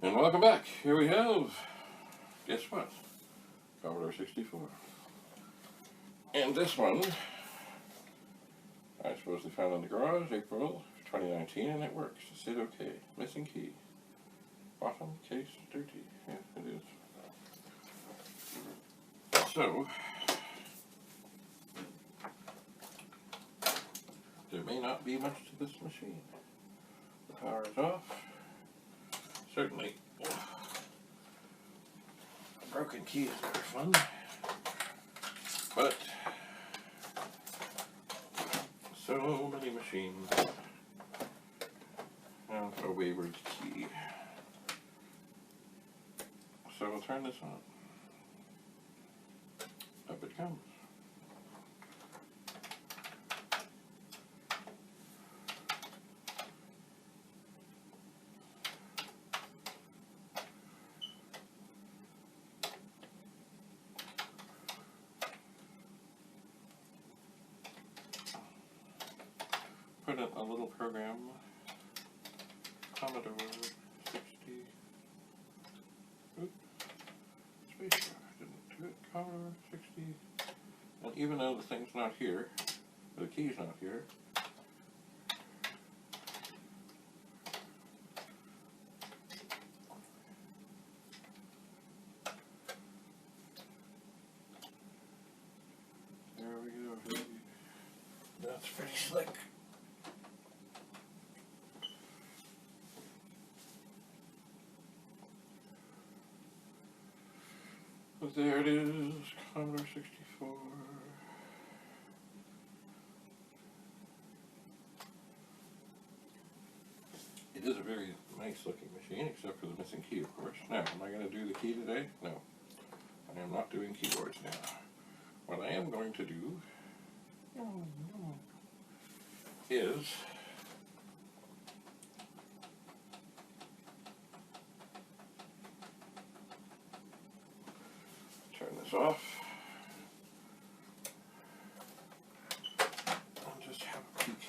And welcome back. Here we have, guess what? Commodore 64. And this one, I suppose they found in the garage, April 2019, and it works. It said okay. Missing key. Bottom case dirty. Yeah, it is. So, there may not be much to this machine. The power is off. Certainly, broken keys are fun, but so many machines have a wayward key. So we'll turn this on. Up it comes. Put in a little program, Commodore 60, space bar, didn't do it, Commodore 60, and even though the thing's not here, the key's not here, there we go, that's pretty slick. But there it is, Commodore 64. It is a very nice looking machine, except for the missing key, of course. Now, am I going to do the key today? No. I am not doing keyboards now. What I am going to do is turn this off and just have a peek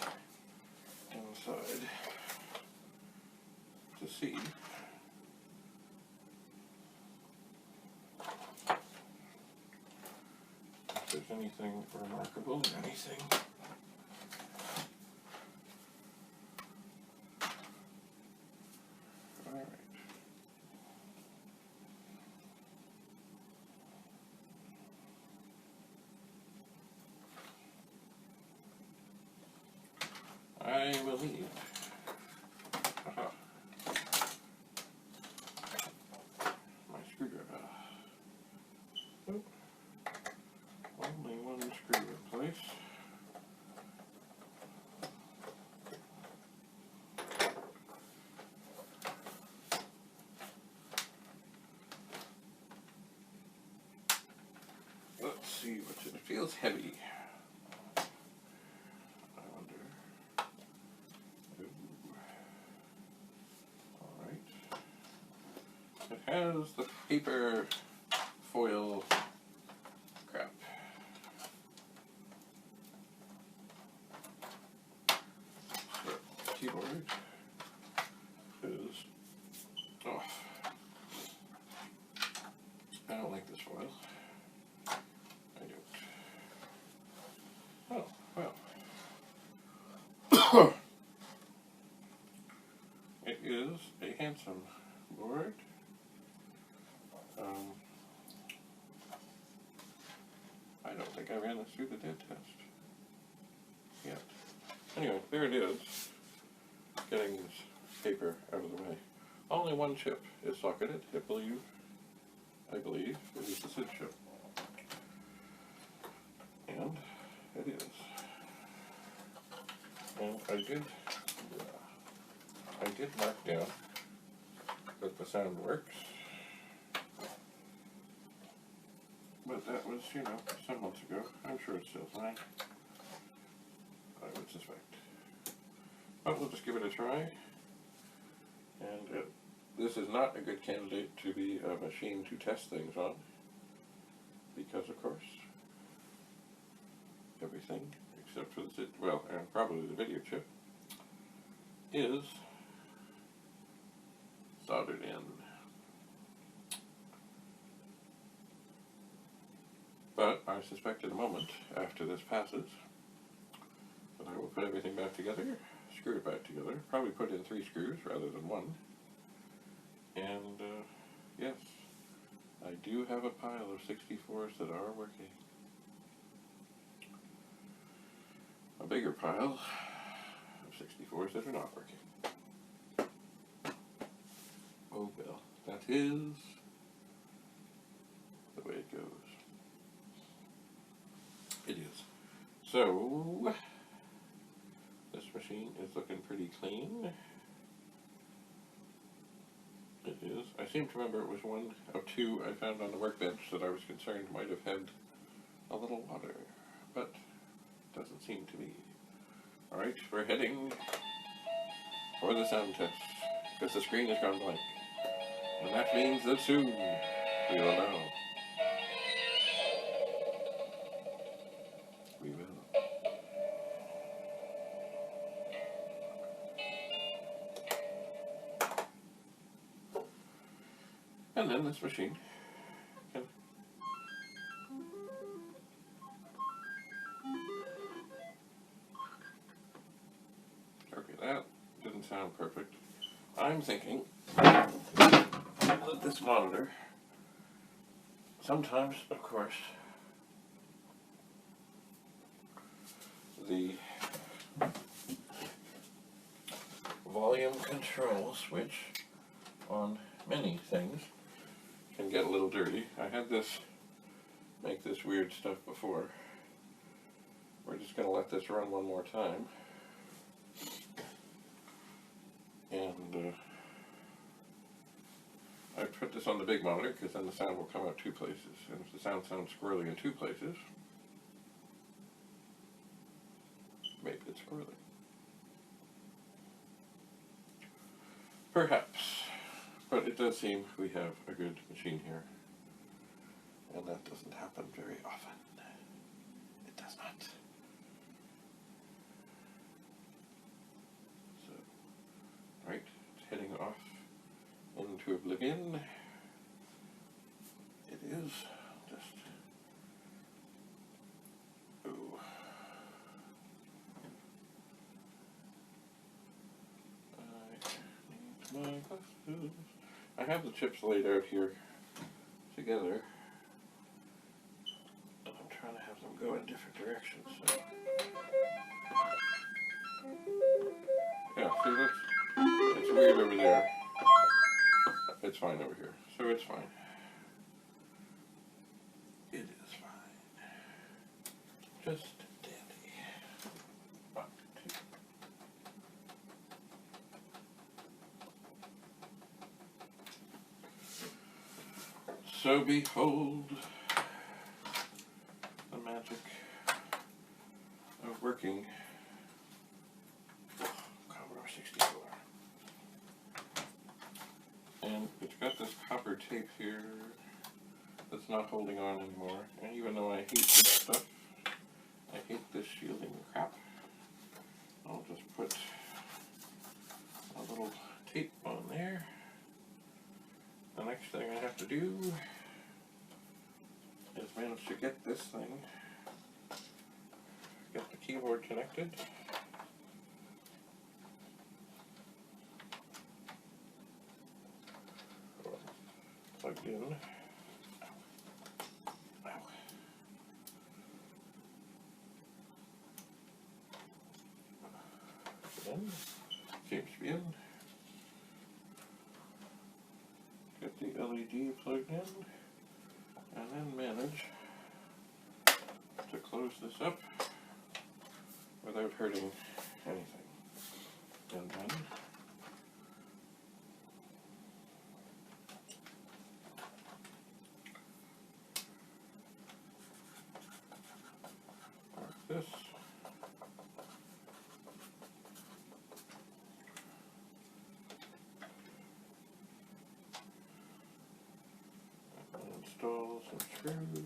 inside to see if there's anything remarkable or anything. I will leave. My screwdriver. Oh. Only one screw in place. Let's see what's in it. It feels heavy. It has the paper foil crap. The keyboard is off. I don't like this foil. I don't. Oh, well. It is a handsome board. I don't think I ran this through the dead test yet. Anyway, there it is. Getting this paper out of the way. Only one chip is socketed, I believe. It is the SID chip. And it is. And I did mark down that the sound works. But that was, some months ago. I'm sure it's still fine. I would suspect. But we'll just give it a try. And this is not a good candidate to be a machine to test things on. Because, of course, everything, except for the SID, well, and probably the video chip, is soldered in. I suspect in a moment, after this passes, that I will put everything back together, screw it back together, probably put in 3 screws rather than 1, and yes, I do have a pile of 64s that are working. A bigger pile of 64s that are not working. Oh well, that is the way it goes. It is. So, this machine is looking pretty clean. It is. I seem to remember it was one of 2 I found on the workbench that I was concerned might have had a little water, but doesn't seem to be. Alright, we're heading for the sound test, because the screen has gone blank. And that means that soon we will know. We will. And then this machine can okay, that didn't sound perfect. I'm thinking that this monitor, sometimes, of course, the volume control switch on many things can get a little dirty. I had this make this weird stuff before. We're just going to let this run one more time. And I put this on the big monitor because then the sound will come out 2 places. And if the sound sounds squirrely in 2 places, maybe it's squirrely. Perhaps. But it does seem we have a good machine here. And that doesn't happen very often. It does not. So, right, it's heading off into oblivion. It is just, oh. I need my glasses. I have the chips laid out here together. And I'm trying to have them go in different directions. So. Yeah, see this? It's weird over there. It's fine over here. So it's fine. It is fine. Just dandy. 1, 2. So behold the magic of working Commodore 64. And it's got this copper tape here that's not holding on anymore. And even though I hate this stuff, I hate this shielding crap, I'll just put a little tape on there. The next thing I have to do is manage to get this thing, get the keyboard connected. Plugged in. Ow. Ow. In. Seems to be in. Get the LED plugged in, and then manage to close this up without hurting anything. And then mark this. Install some screws.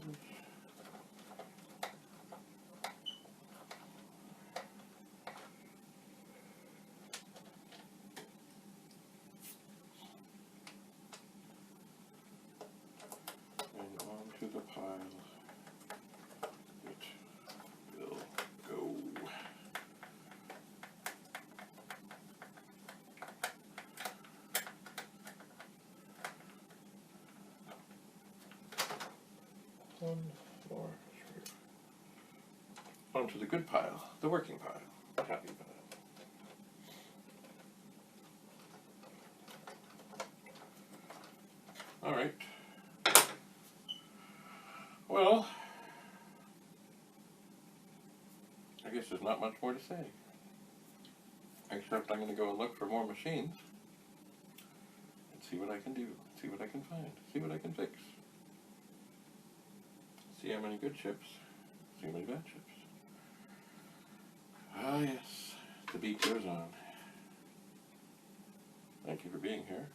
One more screw. Onto the good pile, the working pile. Happy pile. Alright. Well, I guess there's not much more to say. Except I'm going to go and look for more machines and see what I can do, see what I can find, see what I can fix. See how many good chips, see how many bad chips. Ah yes, the beat goes on. Thank you for being here.